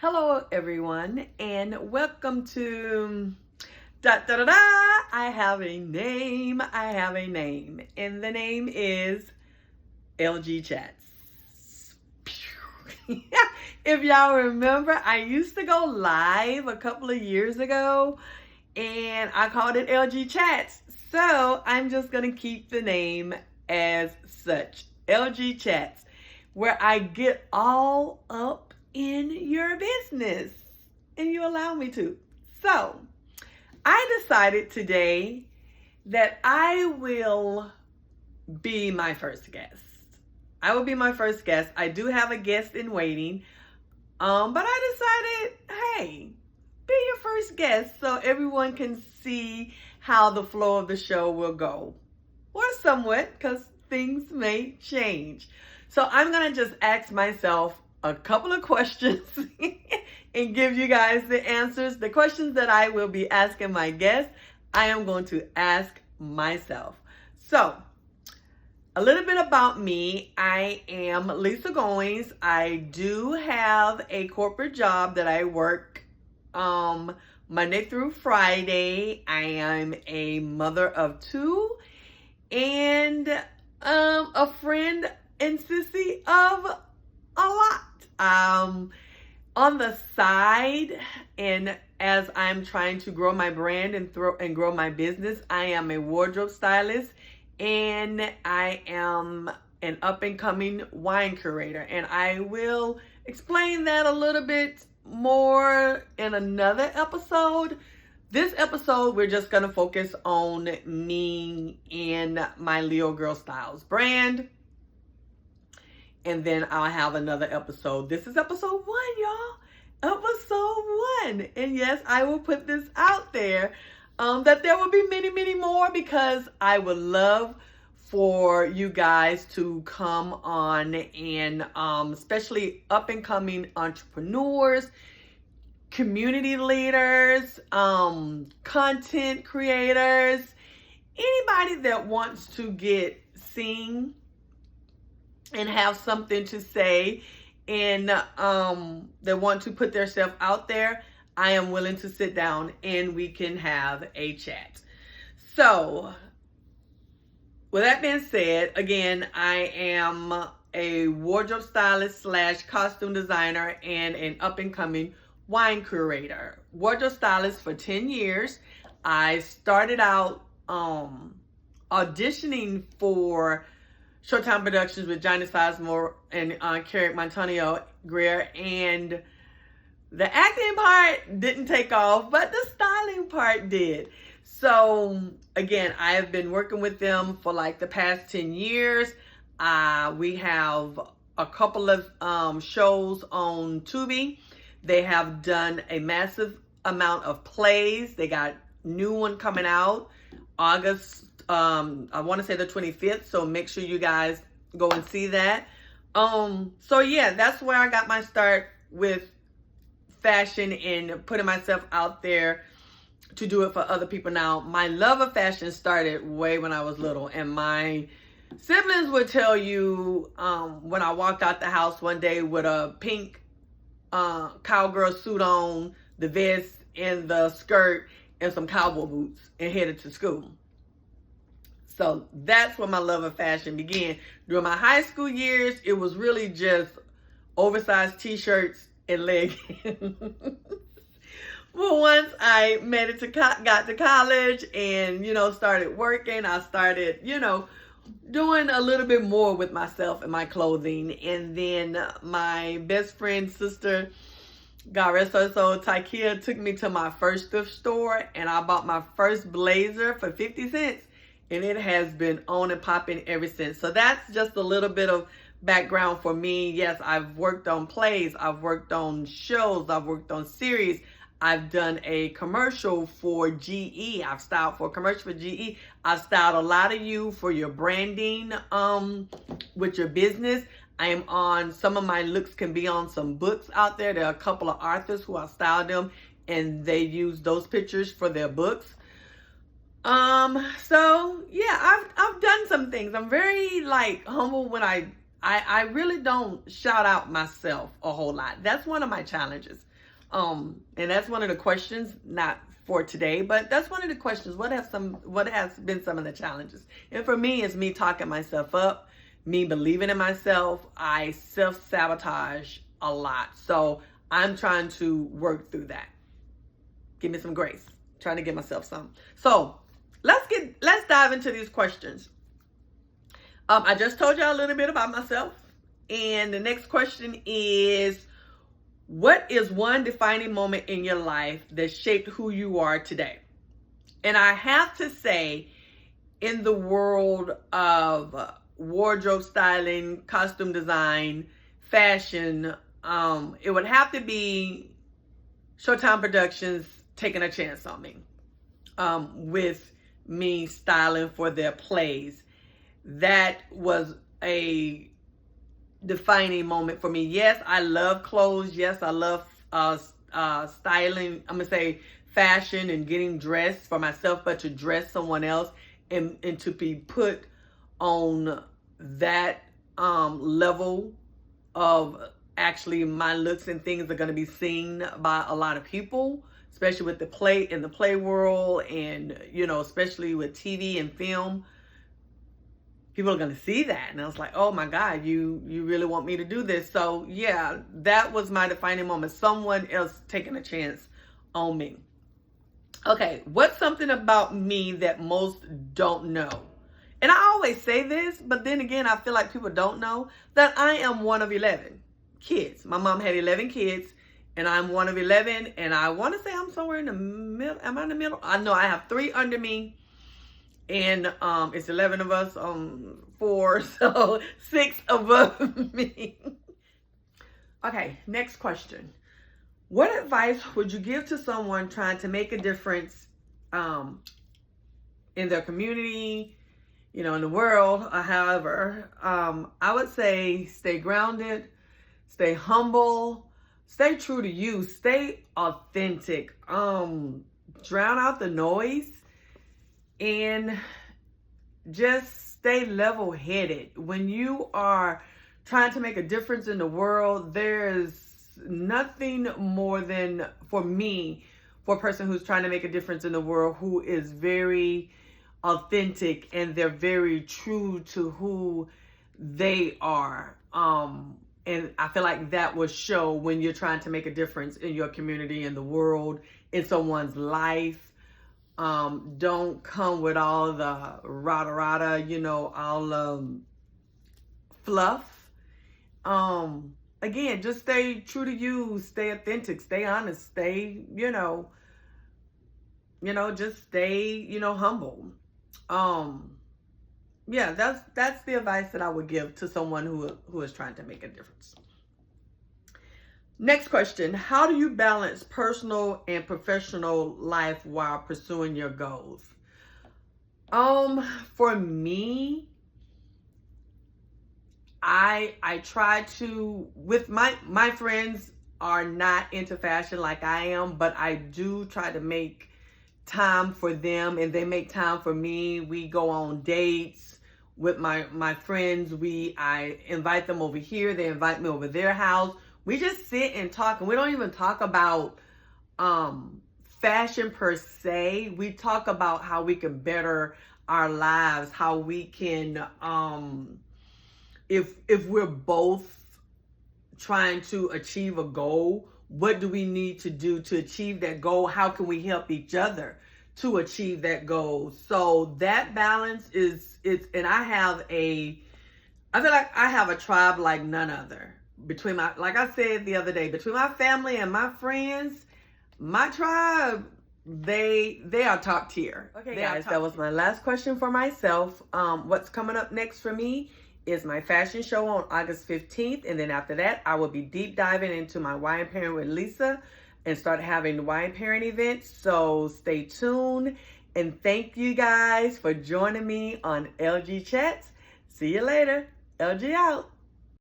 Hello, everyone, and welcome to I have a name. I have a name, and the name is LG Chats. If y'all remember, I used to go live a couple of years ago, and I called it LG Chats. So I'm just gonna keep the name as such, LG Chats, where I get all up in your business and you allow me to. So I decided today that I will be my first guest. I will be my first guest. I do have a guest in waiting, but I decided, hey, be your first guest so everyone can see how the flow of the show will go, or somewhat, because things may change. So I'm gonna just ask myself a couple of questions and give you guys the answers. The questions that I will be asking my guests, I am going to ask myself. So, a little bit about me. I am Lisa Goings. I do have a corporate job that I work Monday through Friday. I am a mother of two and a friend and sissy of a lot. On the side, and as I'm trying to grow my brand and grow my business, I am a wardrobe stylist and I am an up-and-coming wine curator. And I will explain that a little bit more in another episode. This episode, we're just going to focus on me and my Leo Girl Styles brand. And then I'll have another episode. This is episode 1, y'all. Episode 1. And yes, I will put this out there that there will be many, many more, because I would love for you guys to come on and especially up and coming entrepreneurs, community leaders, content creators, anybody that wants to get seen and have something to say and they want to put themselves out there. I am willing to sit down and we can have a chat. So with that being said, again, I am a wardrobe stylist / costume designer and an up-and-coming wine curator. Wardrobe stylist for 10 years. I started out auditioning for Showtime Productions with Johnny Sizemore and Carrie Montanio Greer, and the acting part didn't take off, but the styling part did. So again, I have been working with them for like the past 10 years. We have a couple of shows on Tubi. They have done a massive amount of plays. They got new one coming out August, I want to say the 25th, so make sure you guys go and see that. So yeah, that's where I got my start with fashion and putting myself out there to do it for other people. Now, my love of fashion started way when I was little, and my siblings would tell you when I walked out the house one day with a pink cowgirl suit on, the vest and the skirt and some cowboy boots, and headed to school. So that's where my love of fashion began. During my high school years, it was really just oversized t-shirts and leggings. Well, once I made it got to college and, started working, I started, doing a little bit more with myself and my clothing. And then my best friend's sister, God rest her soul, Tykia, took me to my first thrift store, and I bought my first blazer for 50 cents. And it has been on and popping ever since. So that's just a little bit of background for me. Yes, I've worked on plays. I've worked on shows. I've worked on series. I've done a commercial for GE. I've styled for a commercial for GE. I've styled a lot of you for your branding with your business. I am on, some of my looks can be on some books out there. There are a couple of authors who I styled them, and they use those pictures for their books. So yeah, I've done some things. I'm very humble when I really don't shout out myself a whole lot. That's one of my challenges. And that's one of the questions, not for today, but that's one of the questions. What has been some of the challenges? And for me, it's me talking myself up, me believing in myself. I self-sabotage a lot. So I'm trying to work through that. Give me some grace. Trying to give myself some. So let's dive into these questions. I just told y'all a little bit about myself. And the next question is, what is one defining moment in your life that shaped who you are today? And I have to say, in the world of wardrobe styling, costume design, fashion, it would have to be Showtime Productions taking a chance on me with me styling for their plays. That was a defining moment for me. Yes, I love clothes. Yes, I love styling. I'm gonna say fashion and getting dressed for myself, but to dress someone else and to be put on that level of actually my looks and things are going to be seen by a lot of people, especially with the play world, and especially with TV and film. People are going to see that, and I was like, oh my God, you really want me to do this? So yeah, that was my defining moment. Someone else taking a chance on me. Okay, what's something about me that most don't know? And I always say this, but then again, I feel like people don't know that I am one of 11 kids. My mom had 11 kids, and I'm one of 11, and I want to say I'm somewhere in the middle. Am I in the middle? I know I have 3 under me, and it's 11 of us, 4, so 6 above me. Okay, next question. What advice would you give to someone trying to make a difference in their community, in the world, or however? I would say stay grounded, stay humble, stay true to you, stay authentic, drown out the noise, and just stay level-headed. When you are trying to make a difference in the world, there's nothing more than, for me, for a person who's trying to make a difference in the world, who is very authentic and they're very true to who they are. And I feel like that will show when you're trying to make a difference in your community, in the world, in someone's life. Don't come with all the rada, all fluff. Again, just stay true to you, stay authentic, stay honest, stay, just stay, humble. Yeah, that's the advice that I would give to someone who is trying to make a difference. Next question. How do you balance personal and professional life while pursuing your goals? For me, I try to, with my friends are not into fashion like I am, but I do try to make time for them, and they make time for me. We go on dates with my friends. I invite them over here, they invite me over their house. We just sit and talk, and we don't even talk about fashion per se. We talk about how we can better our lives, how we can if we're both trying to achieve a goal, what do we need to do to achieve that goal? How can we help each other to achieve that goal? So that balance and I feel like I have a tribe like none other. Like I said the other day, between my family and my friends, my tribe, they are top tier. Okay, guys, that was my last question for myself. What's coming up next for me is my fashion show on August 15th. And then after that, I will be deep diving into my wine pairing with Lisa and start having the wine pairing events. So stay tuned. And thank you guys for joining me on LG Chats. See you later. LG out.